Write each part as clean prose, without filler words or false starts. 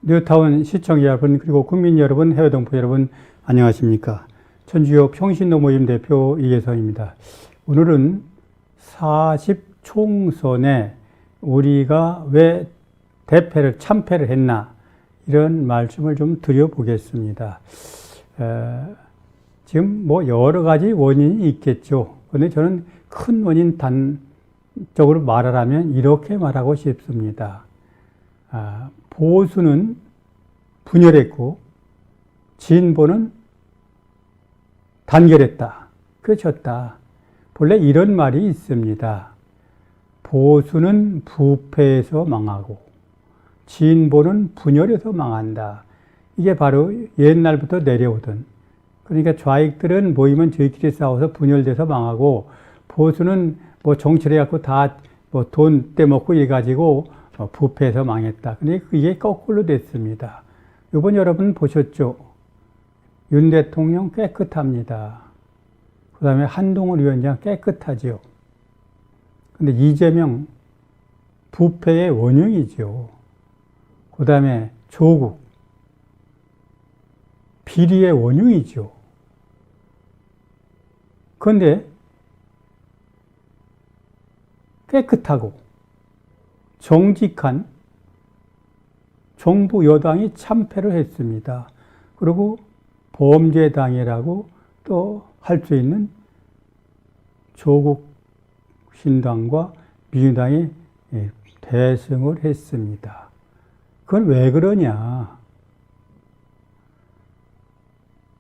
뉴타운 시청자 여러분, 그리고 국민 여러분, 해외 동포 여러분, 안녕하십니까. 천주교 평신도 모임 대표 이계성입니다. 오늘은 40총선에 우리가 왜 참패를 했나, 이런 말씀을 좀 드려보겠습니다. 지금 뭐 여러 가지 원인이 있겠죠. 그런데 저는 큰 원인 단적으로 말하라면 이렇게 말하고 싶습니다. 보수는 분열했고 진보는 단결했다. 그쳤다. 본래 이런 말이 있습니다. 보수는 부패해서 망하고 진보는 분열해서 망한다. 이게 바로 옛날부터 내려오던, 그러니까 좌익들은 모이면 저희끼리 싸워서 분열돼서 망하고, 보수는 뭐 정치를 해갖고 다 뭐 돈 떼먹고 이래가지고 부패해서 망했다. 근데 이게 거꾸로 됐습니다. 이번 여러분 보셨죠? 윤 대통령 깨끗합니다. 그 다음에 한동훈 위원장 깨끗하죠. 근데 이재명 부패의 원흉이죠. 그 다음에 조국 비리의 원흉이죠. 그런데 깨끗하고 정직한 정부 여당이 참패를 했습니다. 그리고 범죄당이라고 또 할 수 있는 조국 신당과 민주당이 대승을 했습니다. 그건 왜 그러냐?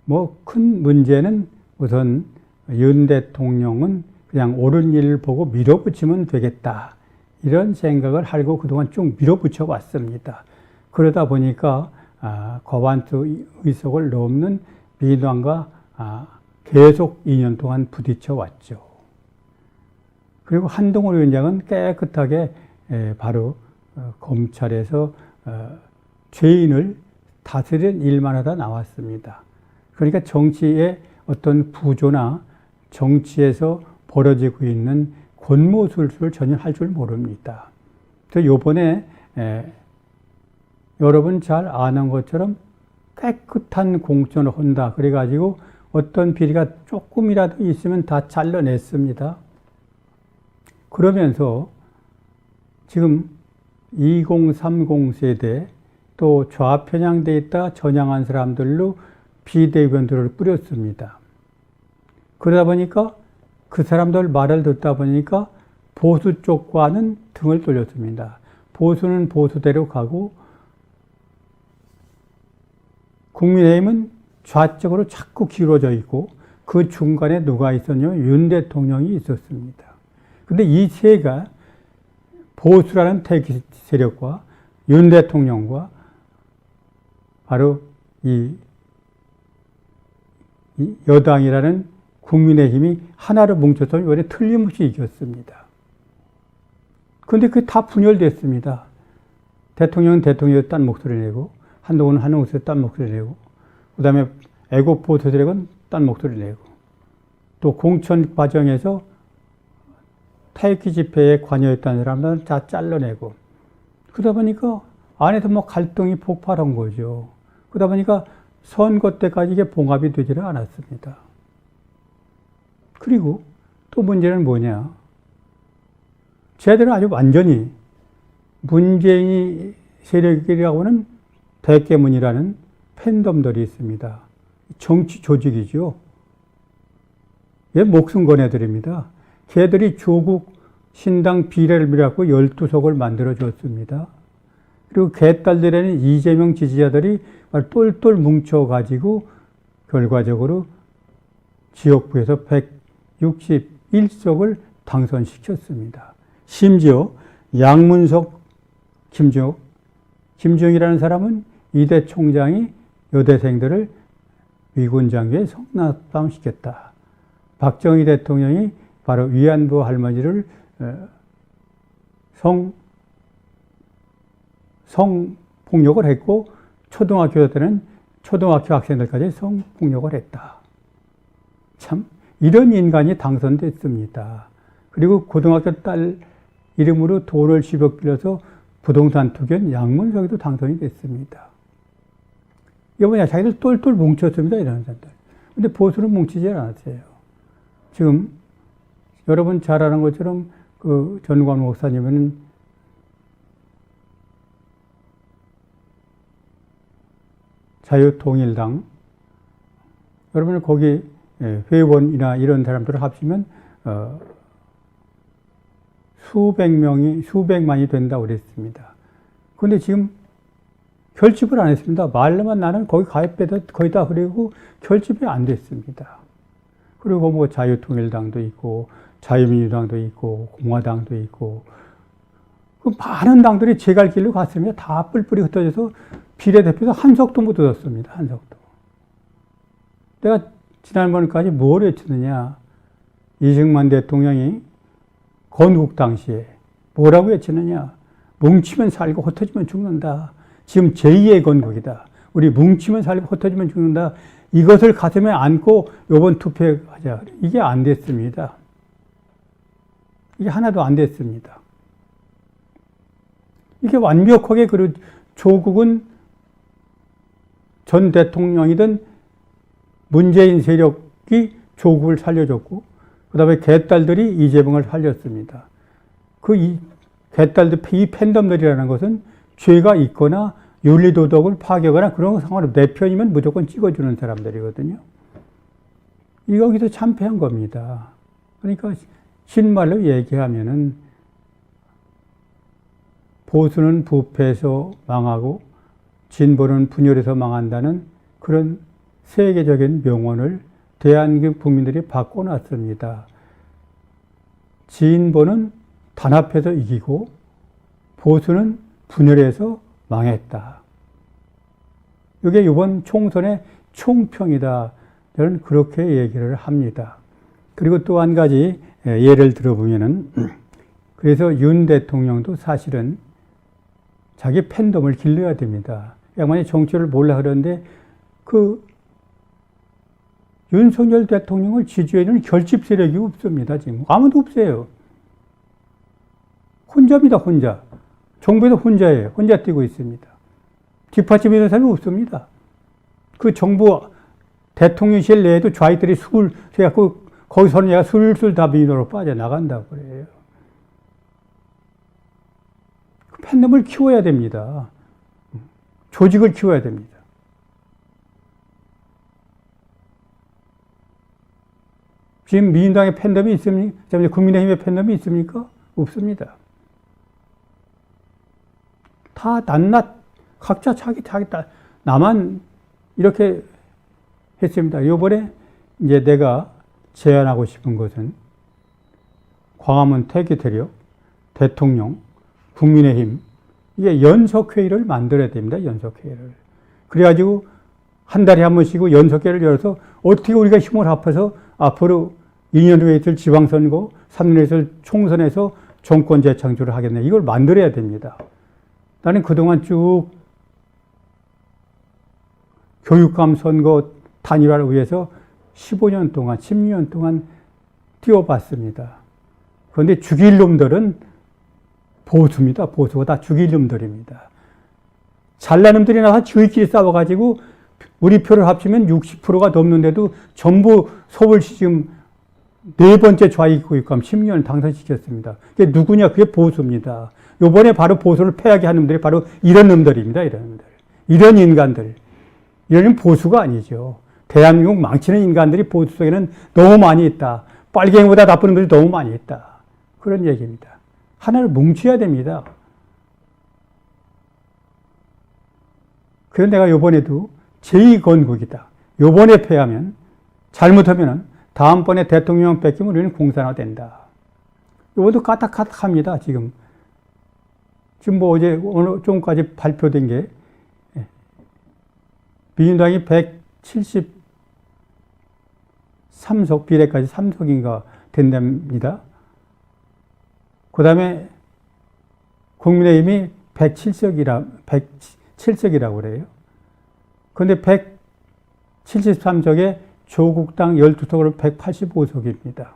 뭐 큰 문제는 우선 윤 대통령은 그냥 옳은 일을 보고 밀어붙이면 되겠다, 이런 생각을 하고 그동안 쭉 밀어붙여 왔습니다. 그러다 보니까 과반수 의석을 넘는 민주당과 계속 2년 동안 부딪혀 왔죠. 그리고 한동훈 위원장은 깨끗하게 바로 검찰에서 죄인을 다스리는 일만 하다 나왔습니다. 그러니까 정치의 어떤 구조나 정치에서 벌어지고 있는 권모술수를 전혀 할 줄 모릅니다. 그래서 요번에 여러분 잘 아는 것처럼 깨끗한 공천을 한다. 그래가지고 어떤 비리가 조금이라도 있으면 다 잘라냈습니다. 그러면서 지금 2030 세대 또 좌편향돼 있다 전향한 사람들로 비대위원들을 뿌렸습니다. 그러다 보니까 그 사람들 말을 듣다 보니까 보수 쪽과는 등을 돌렸습니다. 보수는 보수대로 가고 국민의힘은 좌쪽으로 자꾸 기울어져 있고, 그 중간에 누가 있었냐면 윤 대통령이 있었습니다. 그런데 이 세가 보수라는 태극 세력과 윤 대통령과 바로 이 여당이라는 국민의힘이 하나로 뭉쳐서 이번에 틀림없이 이겼습니다. 그런데 그게 다 분열됐습니다. 대통령은 대통령에서 딴 목소리를 내고, 한동훈은 한동훈에서 딴 목소리를 내고, 그 다음에 애국보수 세력은 딴 목소리를 내고, 또 공천 과정에서 타이키 집회에 관여했다는 사람들은 다 잘라내고, 그러다 보니까 안에서 뭐 갈등이 폭발한 거죠. 그러다 보니까 선거 때까지 이게 봉합이 되지를 않았습니다. 그리고 또 문제는 뭐냐? 쟤들은 아주 완전히 문재인이 세력이라고는 대깨문이라는 팬덤들이 있습니다. 정치 조직이죠. 얘 목숨 건 애들입니다. 걔들이 조국 신당 비례를 밀어갖고 12석을 만들어줬습니다. 그리고 걔딸들에는 이재명 지지자들이 똘똘 뭉쳐가지고 결과적으로 지역구에서 161석을 당선시켰습니다. 심지어 양문석, 김정이라는 사람은 이대 총장이 여대생들을 미군 장교에 성납당시켰다. 박정희 대통령이 바로 위안부 할머니를 성폭력을 했고, 초등학교 때는 초등학교 학생들까지 성폭력을 했다. 참 이런 인간이 당선됐습니다. 그리고 고등학교 딸 이름으로 돈을 10억 빌려서 부동산 투기한 양문석이도 당선이 됐습니다. 이거 뭐냐, 자기들 똘똘 뭉쳤습니다, 이런 사람들. 근데 보수는 뭉치지 않았어요. 지금 여러분 잘 아는 것처럼 그 전광 목사님은 자유통일당, 여러분 거기 회원이나 이런 사람들을 합치면 수백만이 된다고 그랬습니다. 그런데 지금 결집을 안 했습니다. 말로만 나는 거기 가입해서 거의 다 그리고 결집이 안 됐습니다. 그리고 뭐 자유통일당도 있고 자유민주당도 있고 공화당도 있고 그 많은 당들이 제 갈 길로 갔습니다. 다 뿔뿔이 흩어져서 비례대표에서 한석도 못 얻었습니다. 한석도. 내가 지난번까지 뭘 외쳤느냐. 이승만 대통령이 건국 당시에 뭐라고 외치느냐. 뭉치면 살고 흩어지면 죽는다. 지금 제2의 건국이다. 우리 뭉치면 살고 흩어지면 죽는다. 이것을 가슴에 안고 이번 투표에 하자. 이게 안 됐습니다. 이게 하나도 안 됐습니다. 이게 완벽하게 조국은 전 대통령이든 문재인 세력이 조국을 살려줬고 그 다음에 개딸들이 이재명을 살렸습니다. 이 개딸들, 이 팬덤들이라는 것은 죄가 있거나 윤리도덕을 파괴하거나 그런 거 상관없이 내 편이면 무조건 찍어주는 사람들이거든요. 여기서 참패한 겁니다. 그러니까 신말로 얘기하면은 보수는 부패해서 망하고 진보는 분열해서 망한다는 그런 세계적인 명언을 대한민국 국민들이 바꿔놨습니다. 진보는 단합해서 이기고 보수는 분열해서 망했다. 이게 이번 총선의 총평이다. 저는 그렇게 얘기를 합니다. 그리고 또 한 가지 예를 들어보면은 그래서 윤 대통령도 사실은 자기 팬덤을 길러야 됩니다. 양반이 정치를 몰라 그러는데 그 윤석열 대통령을 지지하는 결집 세력이 없습니다. 지금 아무도 없어요. 혼자입니다. 혼자. 정부에서 혼자예요. 혼자 뛰고 있습니다. 뒷받침하는 사람이 없습니다. 그 정부 대통령실 내에도 좌익들이 그래갖고 거기서는 얘가 술술 다 민으로 빠져나간다고 그래요. 그 팬덤을 키워야 됩니다. 조직을 키워야 됩니다. 지금 민주당의 팬덤이 있습니까? 국민의힘의 팬덤이 있습니까? 없습니다. 다 낱낱 각자 자기 나만 이렇게 했습니다. 이번에 이제 내가 제안하고 싶은 것은 광화문 태기태력, 대통령, 국민의힘 이게 연석회의를 만들어야 됩니다. 연석회의를. 그래가지고 한 달에 한 번씩 연석회의를 열어서 어떻게 우리가 힘을 합해서 앞으로 2년 후에 있을 지방선거, 3년 후에 있을 총선에서 정권 재창출을 하겠네. 이걸 만들어야 됩니다. 나는 그동안 쭉 교육감 선거 단일화를 위해서 15년 동안, 16년 동안 뛰어봤습니다. 그런데 죽일 놈들은 보수입니다. 보수가 다 죽일 놈들입니다. 잘난 놈들이 나와서 저희끼리 싸워가지고 우리 표를 합치면 60%가 넘는데도 전부 서울시 지금 네 번째 좌익교육감 10년을 당선시켰습니다. 그게 누구냐? 그게 보수입니다. 요번에 바로 보수를 패하게 하는 놈들이 바로 이런 놈들입니다. 이런 놈들. 이런 인간들. 이런 보수가 아니죠. 대한민국 망치는 인간들이 보수 속에는 너무 많이 있다. 빨갱이보다 나쁜 놈들이 너무 많이 있다. 그런 얘기입니다. 하나를 뭉쳐야 됩니다. 그래서 내가 요번에도 제2건국이다. 요번에 패하면, 잘못하면 다음번에 대통령 뺏기면 우리는 공산화된다. 요것도 까딱까딱합니다, 지금. 지금 뭐 어제, 오늘 조금까지 발표된 게, 민주당이 173석, 비례까지 3석인가 된답니다. 그 다음에 국민의힘이 107석이라고 그래요. 그런데 173석에 조국당 12석으로 185석입니다.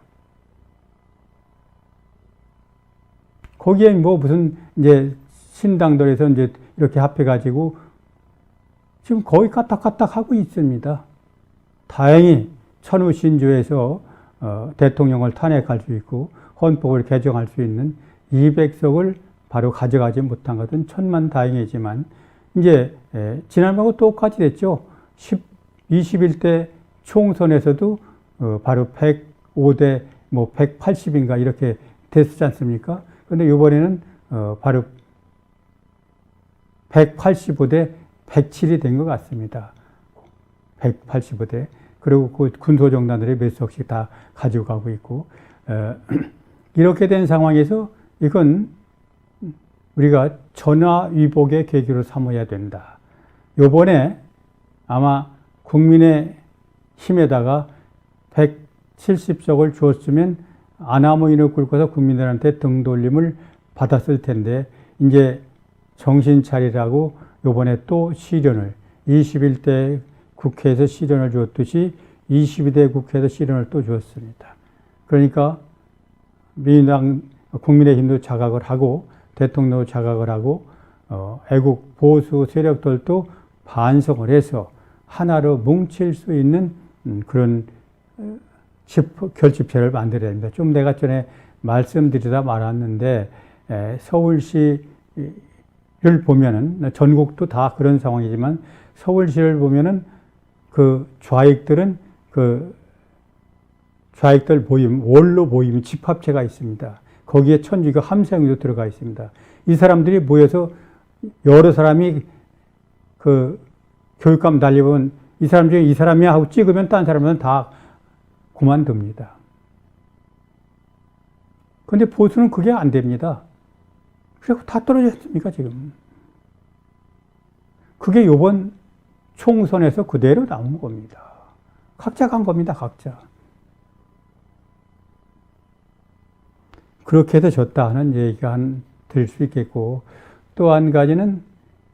거기에 뭐 무슨 이제 신당들에서 이제 이렇게 합해가지고 지금 거의 까딱까딱 하고 있습니다. 다행히 천우신조에서 대통령을 탄핵할 수 있고 헌법을 개정할 수 있는 200석을 바로 가져가지 못한 것은 천만다행이지만 이제 지난번하고 똑같이 됐죠. 21대 총선에서도 바로 105대 뭐 180인가 이렇게 됐지 않습니까? 그런데 이번에는 바로 185대 107이 된 것 같습니다. 185대. 그리고 그 군소정당들이 몇 석씩 다 가지고 가고 있고, 이렇게 된 상황에서 이건 우리가 전화위복의 계기로 삼아야 된다. 요번에 아마 국민의 힘에다가 170석을 주었으면 아나무인을 굴고서 국민들한테 등 돌림을 받았을 텐데, 이제 정신 차리라고 요번에 또 시련을 21대 국회에서 시련을 주었듯이 22대 국회에서 시련을 또 주었습니다. 그러니까 민주당 국민의힘도 자각을 하고 대통령도 자각을 하고 애국 보수 세력들도 반성을 해서 하나로 뭉칠 수 있는 그런 결집체를 만들어야 됩니다. 좀 내가 전에 말씀드리다 말았는데 서울시를 보면은 전국도 다 그런 상황이지만 서울시를 보면은 그 좌익들은 그 좌익들 모임, 원로 모임, 집합체가 있습니다. 거기에 천주교 함성이도 들어가 있습니다. 이 사람들이 모여서 여러 사람이 그 교육감 달리면 이 사람 중에 이 사람이야 하고 찍으면 딴 사람은 다 그만둡니다. 그런데 보수는 그게 안 됩니다. 그래서 다 떨어졌습니까, 지금? 그게 요번 총선에서 그대로 나온 겁니다. 각자 간 겁니다, 각자. 그렇게 해서 졌다 하는 얘기가 될 수 있겠고, 또 한 가지는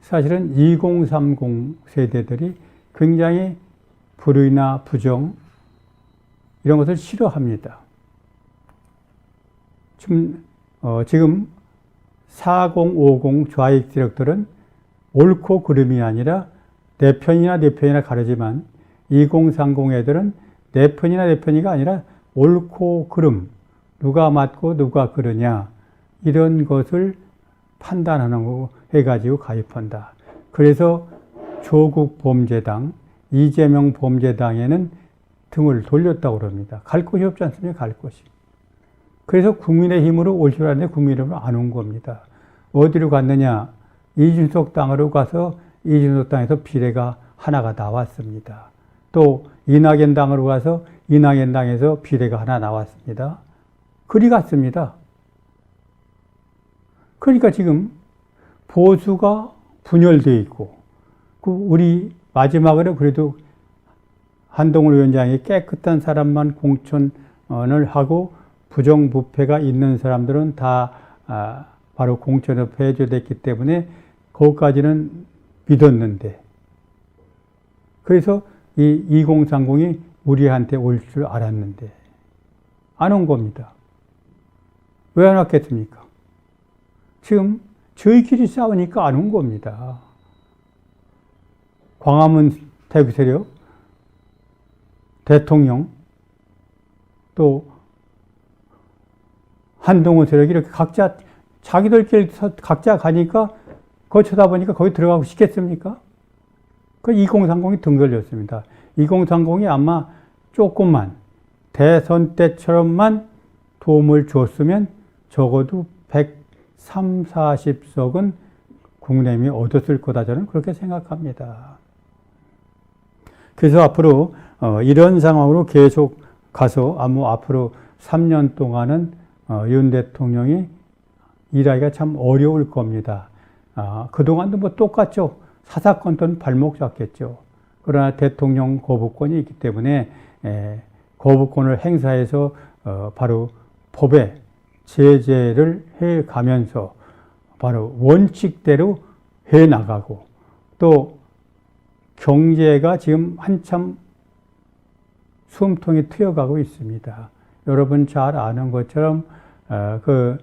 사실은 2030 세대들이 굉장히 불의나 부정, 이런 것을 싫어합니다. 지금 4050 좌익 세력들은 옳고 그름이 아니라 내 편이나 내 편이나 가르지만 2030 애들은 내 편이나 내 편이가 아니라 옳고 그름, 누가 맞고 누가 그르냐 이런 것을 판단하는 거 해가지고 가입한다. 그래서 조국 범죄당, 이재명 범죄당에는 등을 돌렸다고 그럽니다. 갈 곳이 없지 않습니까? 갈 곳이. 그래서 국민의힘으로 올 줄 알았는데 국민의힘으로 안 온 겁니다. 어디로 갔느냐? 이준석 당으로 가서 이준석 당에서 비례가 하나가 나왔습니다. 또 이낙연 당으로 가서 이낙연 당에서 비례가 하나 나왔습니다. 그리 갔습니다. 그러니까 지금 보수가 분열되어 있고, 우리 마지막으로 그래도 한동훈 위원장이 깨끗한 사람만 공천을 하고 부정부패가 있는 사람들은 다 바로 공천을 폐지됐기 때문에 거기까지는 믿었는데, 그래서 이 2030이 우리한테 올 줄 알았는데 안 온 겁니다. 왜 안 왔겠습니까? 지금 저희끼리 싸우니까 안 온 겁니다. 광화문 태극 세력, 대통령, 또 한동훈 세력이 이렇게 각자 자기들끼리 각자 가니까 그거 쳐다보니까 거기 들어가고 싶겠습니까? 그 2030이 등 걸렸습니다. 2030이 아마 조금만 대선 때처럼만 도움을 줬으면 적어도 130, 40석은 국민의힘이 얻었을 거다 저는 그렇게 생각합니다. 그래서 앞으로 이런 상황으로 계속 가서 앞으로 3년 동안은 윤 대통령이 일하기가 참 어려울 겁니다. 그동안도 뭐 똑같죠. 사사건건 발목 잡겠죠. 그러나 대통령 거부권이 있기 때문에 거부권을 행사해서 바로 법에 제재를 해 가면서 바로 원칙대로 해 나가고, 또 경제가 지금 한참 숨통이 트여가고 있습니다. 여러분 잘 아는 것처럼 그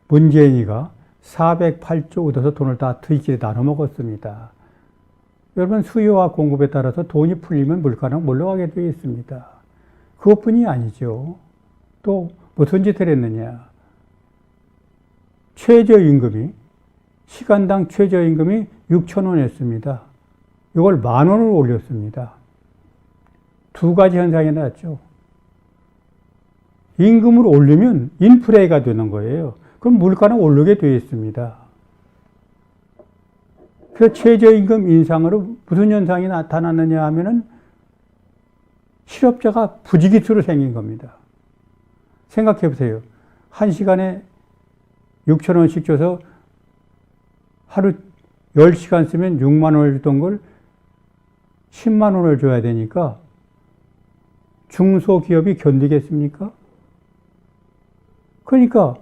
문재인이가 408조 얻어서 돈을 다 트이끼리 나눠 먹었습니다. 여러분 수요와 공급에 따라서 돈이 풀리면 물가는 올라가게 되어 있습니다. 그것뿐이 아니죠. 또 무슨 짓을 했느냐. 시간당 최저임금이 6,000원이었습니다. 이걸 10,000원을 올렸습니다. 두 가지 현상이 나왔죠. 임금을 올리면 인플레이가 되는 거예요. 그럼 물가는 오르게 되어 있습니다. 그래서 최저임금 인상으로 무슨 현상이 나타났느냐 하면은 실업자가 부지기수로 생긴 겁니다. 생각해 보세요. 1시간에 6,000원씩 줘서 하루 10시간 쓰면 6만 원을 주던 걸 10만 원을 줘야 되니까 중소기업이 견디겠습니까? 그러니까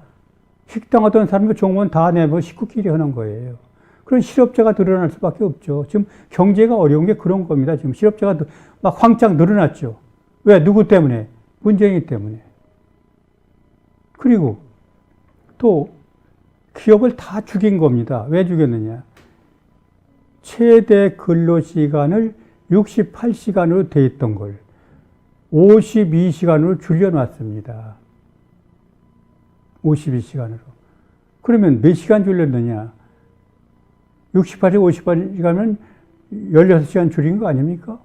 식당 하던 사람도 종원 다 내고 식구끼리 하는 거예요. 그런 실업자가 늘어날 수밖에 없죠. 지금 경제가 어려운 게 그런 겁니다. 지금 실업자가 막 황짝 늘어났죠. 왜? 누구 때문에? 문재인 때문에. 그리고 또 기업을 다 죽인 겁니다. 왜 죽였느냐? 최대 근로시간을 68시간으로 돼 있던 걸 52시간으로 줄여놨습니다. 52시간으로. 그러면 몇 시간 줄였느냐? 68시 58시간은 16시간 줄인 거 아닙니까?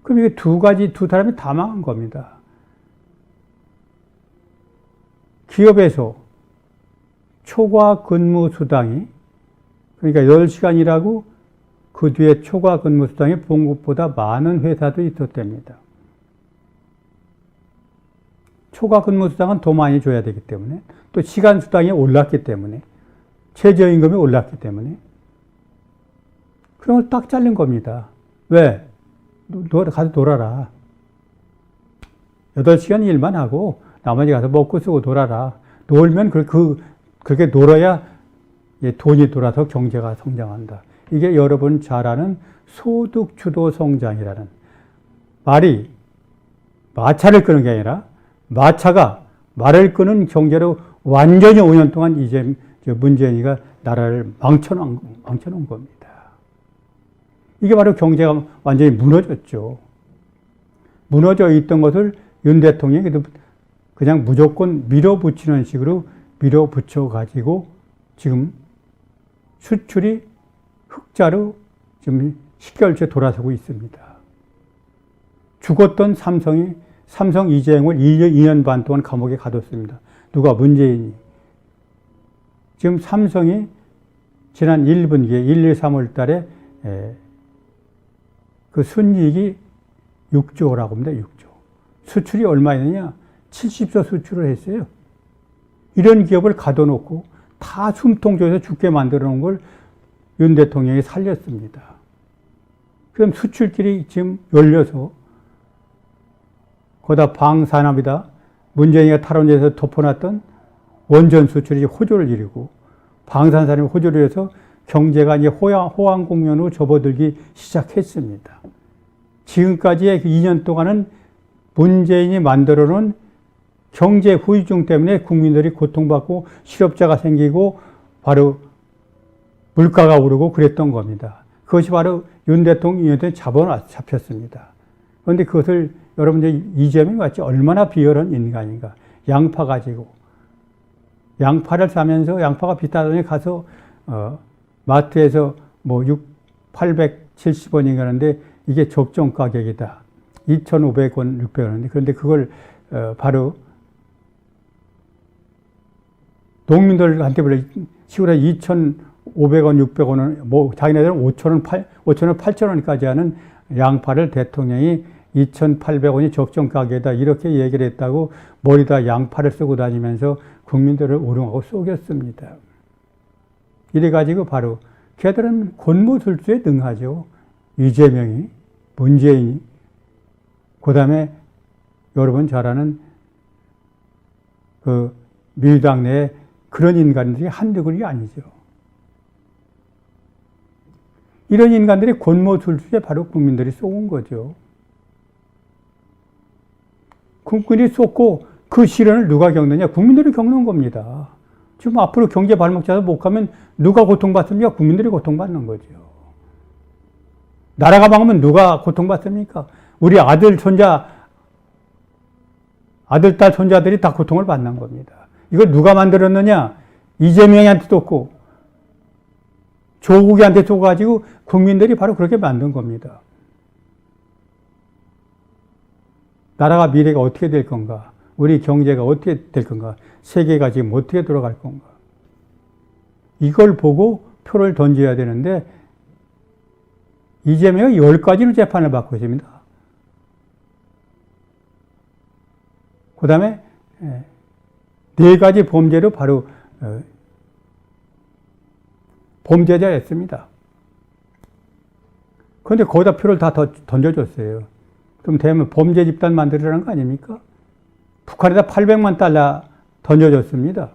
그럼 이게 두 사람이 다 망한 겁니다. 기업에서 초과 근무 수당이, 그러니까 10시간 일하고 그 뒤에 초과 근무 수당이 본 것보다 많은 회사도 있었답니다. 초과 근무 수당은 더 많이 줘야 되기 때문에, 또 시간 수당이 올랐기 때문에, 최저임금이 올랐기 때문에, 그런 걸 딱 자른 겁니다. 왜? 너 가서 놀아라. 8시간 일만 하고 나머지 가서 먹고 쓰고 놀아라. 놀면 그렇게 놀아야 돈이 돌아서 경제가 성장한다. 이게 여러분 잘 아는 소득주도 성장이라는 말이 마차를 끄는 게 아니라 마차가 말을 끄는 경제로 완전히 5년 동안 이제 문재인이가 나라를 망쳐놓은 겁니다. 이게 바로 경제가 완전히 무너졌죠. 무너져 있던 것을 윤 대통령이 그냥 무조건 밀어붙이는 식으로 밀어붙여가지고 지금 수출이 흑자로 지금 10개월째 돌아서고 있습니다. 죽었던 삼성 이재용을 2년 반 동안 감옥에 가뒀습니다. 누가? 문재인이. 지금 삼성이 지난 1분기에 1, 2, 3월 달에 그 순이익이 6조라고 합니다. 6조. 수출이 얼마였느냐? 70조 수출을 했어요. 이런 기업을 가둬놓고 다 숨통조에서 죽게 만들어 놓은 걸 윤 대통령이 살렸습니다. 그럼 수출길이 지금 열려서 거기다 방산업이다. 문재인이가 탈원전에서 덮어놨던 원전 수출이 호조를 이루고 방산산업이 호조를 해서 경제가 이제 호황국면으로 접어들기 시작했습니다. 지금까지의 2년 동안은 문재인이 만들어 놓은 경제 후유증 때문에 국민들이 고통받고 실업자가 생기고 바로 물가가 오르고 그랬던 겁니다. 그것이 바로 윤 대통령한테 잡혔습니다. 그런데 그것을 여러분들 이재명이 마치 얼마나 비열한 인간인가. 양파 가지고 양파를 사면서 양파가 비싸더니 가서 마트에서 뭐 870원인가 하는데 이게 적정 가격이다. 2,500원, 600원인데 그런데 그걸 바로 농민들한테 시골에 2,500원, 600원은 뭐 자기네들은 5,000원, 8,000원까지 하는 양파를 대통령이 2,800원이 적정 가격이다 이렇게 얘기를 했다고 머리다 양파를 쓰고 다니면서 국민들을 오lum하고 속였습니다. 이래가지고 바로 걔들은 권모술수에 능하죠. 이재명이, 문재인이, 그 다음에 여러분 잘 아는 그 민주당 내에 그런 인간들이 한두 그릇이 아니죠. 이런 인간들이 권모술수에 바로 국민들이 쏘은 거죠. 국민이 쏟고 그 시련을 누가 겪느냐? 국민들이 겪는 겁니다. 지금 앞으로 경제 발목 잡아서 못 가면 누가 고통받습니까? 국민들이 고통받는 거죠. 나라가 망하면 누가 고통받습니까? 우리 아들, 손자, 아들, 딸, 손자들이 다 고통을 받는 겁니다. 이걸 누가 만들었느냐? 이재명한테도 없고, 조국이한테 줘가지고 국민들이 바로 그렇게 만든 겁니다. 나라가 미래가 어떻게 될 건가? 우리 경제가 어떻게 될 건가? 세계가 지금 어떻게 돌아갈 건가? 이걸 보고 표를 던져야 되는데 이재명이 10가지로 재판을 받고 있습니다. 그 다음에 4가지 범죄로 바로 범죄자였습니다. 그런데 거기다 표를 다 던져줬어요. 그럼 되면 범죄 집단 만들으라는 거 아닙니까? 북한에다 800만 달러 던져줬습니다.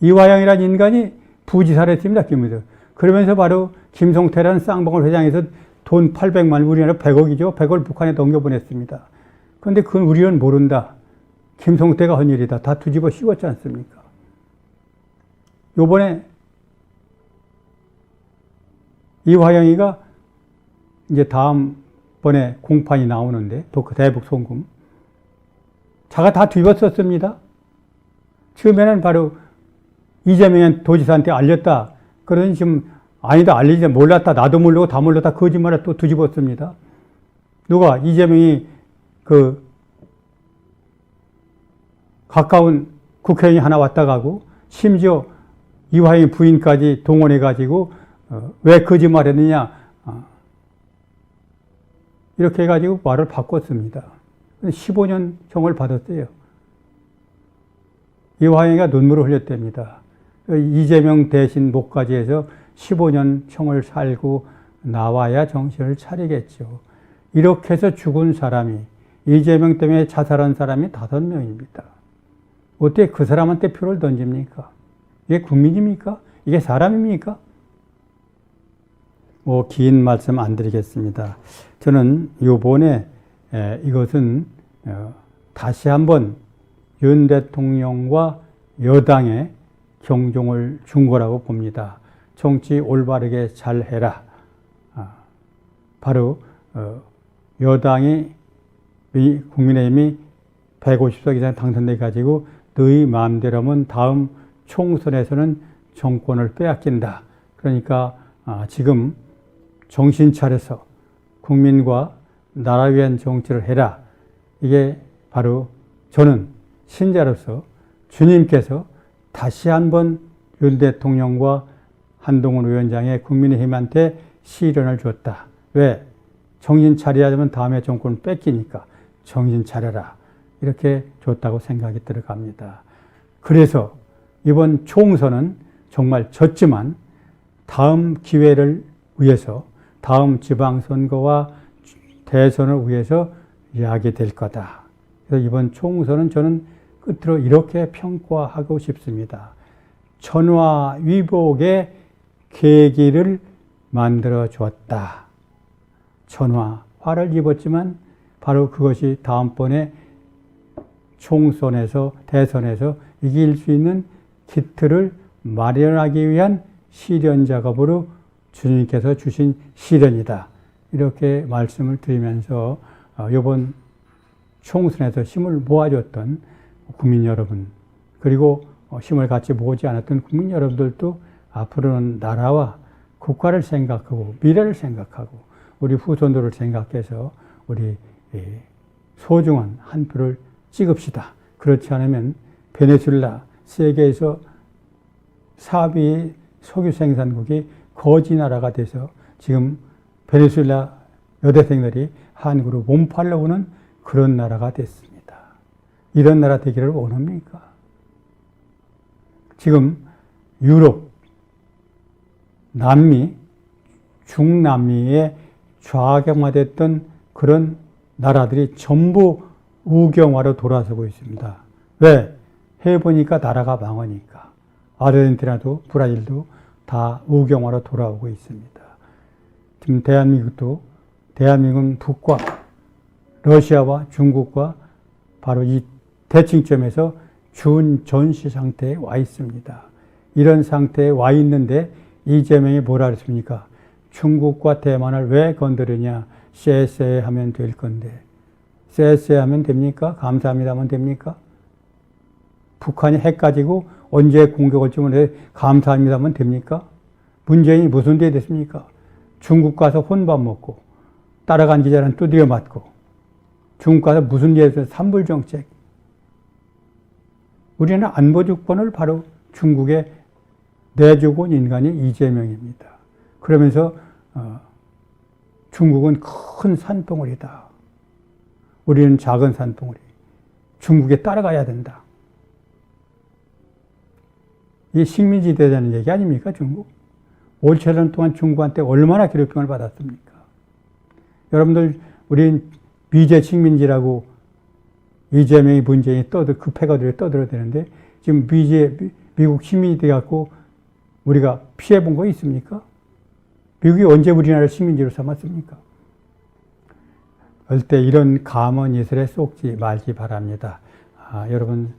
이화영이라는 인간이 부지사를 했습니다. 김무성. 그러면서 바로 김성태라는 쌍방울 회장에서 돈 800만, 우리나라 100억이죠. 100억을 북한에 넘겨보냈습니다. 그런데 그건 우리는 모른다. 김성태가 한 일이다. 다 뒤집어 씌웠지 않습니까? 요번에 이화영이가 이제 다음번에 공판이 나오는데, 대북 송금. 자가 다 뒤집었었습니다. 처음에는 바로 이재명 도지사한테 알렸다. 그러더니 지금 아니다, 알리지 몰랐다, 나도 모르고 다 몰랐다, 거짓말을 또 뒤집었습니다. 누가? 이재명이 가까운 국회의원이 하나 왔다 가고, 심지어 이화영 부인까지 동원해가지고, 왜 거짓말 했느냐, 이렇게 해가지고 말을 바꿨습니다. 15년 형을 받았어요. 이화영이가 눈물을 흘렸답니다. 이재명 대신 목까지 해서 15년 형을 살고 나와야 정신을 차리겠죠. 이렇게 해서 죽은 사람이, 이재명 때문에 자살한 사람이 5명입니다. 어떻게 그 사람한테 표를 던집니까? 이게 국민입니까? 이게 사람입니까? 긴 말씀 안 드리겠습니다. 저는 요번에 이것은 다시 한번 윤 대통령과 여당의 경종을 준 거라고 봅니다. 정치 올바르게 잘 해라. 바로 여당이, 국민의힘이 150석 이상 당선돼 가지고 너희 마음대로 하면 다음 총선에서는 정권을 빼앗긴다. 그러니까 지금 정신 차려서 국민과 나라 위한 정치를 해라. 이게 바로 저는 신자로서 주님께서 다시 한번 윤 대통령과 한동훈 위원장의 국민의힘한테 시련을 줬다. 왜? 정신 차려야지만 다음에 정권을 뺏기니까 정신 차려라. 이렇게 줬다고 생각이 들어갑니다. 그래서 이번 총선은 정말 졌지만 다음 기회를 위해서, 다음 지방선거와 대선을 위해서 이야기 될 거다. 그래서 이번 총선은 저는 끝으로 이렇게 평가하고 싶습니다. 천화위복의 계기를 만들어 줬다. 화를 입었지만 바로 그것이 다음번에 총선에서, 대선에서 이길 수 있는 기틀을 마련하기 위한 시련 작업으로 주님께서 주신 시련이다. 이렇게 말씀을 드리면서 이번 총선에서 힘을 모아줬던 국민 여러분, 그리고 힘을 같이 모으지 않았던 국민 여러분들도 앞으로는 나라와 국가를 생각하고 미래를 생각하고 우리 후손들을 생각해서 우리 소중한 한 표를 찍읍시다. 그렇지 않으면 베네수엘라, 세계에서 4위 석유 생산국이 거지 나라가 돼서 지금 베네수엘라 여대생들이 한국으로 몸팔러 오는 그런 나라가 됐습니다. 이런 나라 되기를 원합니까? 지금 유럽, 남미, 중남미에 좌경화됐던 그런 나라들이 전부 우경화로 돌아서고 있습니다. 왜? 해보니까 나라가 망하니까. 아르헨티나도 브라질도 다 우경화로 돌아오고 있습니다. 지금 대한민국은 북과 러시아와 중국과 바로 이 대칭점에서 준전시 상태에 와 있습니다. 이런 상태에 와 있는데 이재명이 뭐라 그랬습니까? 중국과 대만을 왜 건드리냐? 쎄쎄 하면 될 건데. 쎄쎄 하면 됩니까? 감사합니다 하면 됩니까? 북한이 핵 가지고 언제 공격을 주면 감사합니다 하면 됩니까? 문재인이 무슨 데 됐습니까? 중국 가서 혼밥 먹고 따라간 기자는 두드려 맞고 중국 가서 무슨 일에서 산불정책. 우리는 안보주권을 바로 중국에 내주고 온 인간이 이재명입니다. 그러면서 중국은 큰 산봉우리다. 우리는 작은 산봉우리. 중국에 따라가야 된다. 이 식민지대라는 얘기 아닙니까, 중국? 5천년 동안 중국한테 얼마나 괴롭힘을 받았습니까? 여러분들, 우린 미제 식민지라고 이재명이 문재인이 급해가지고 떠들어야 되는데, 지금 미국 식민지 돼갖고 우리가 피해본 거 있습니까? 미국이 언제 우리나라를 식민지로 삼았습니까? 절대 이런 감언 이설에 쏙지 말기 바랍니다. 여러분,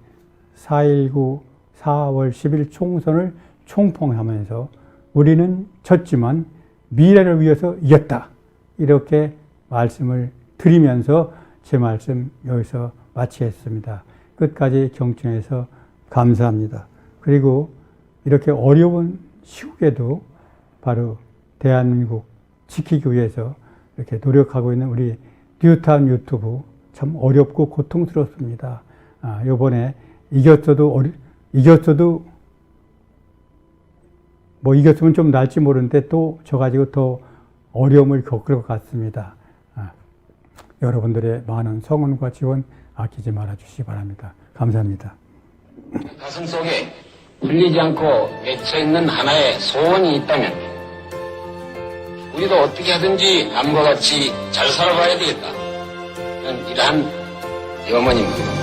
4.19 4월 10일 총선을 총평하면서 우리는 졌지만 미래를 위해서 이겼다. 이렇게 말씀을 드리면서 제 말씀 여기서 마치겠습니다. 끝까지 경청해서 감사합니다. 그리고 이렇게 어려운 시국에도 바로 대한민국 지키기 위해서 이렇게 노력하고 있는 우리 뉴타운 유튜브 참 어렵고 고통스럽습니다. 요번에 이겼어도 뭐 이겼으면 좀 나을지 모르는데 또 져가지고 더 어려움을 겪을 것 같습니다. 여러분들의 많은 성원과 지원 아끼지 말아 주시기 바랍니다. 감사합니다. 가슴 속에 풀리지 않고 맺혀있는 하나의 소원이 있다면 우리도 어떻게 하든지 남과 같이 잘 살아봐야 되겠다. 이러한 염원입니다.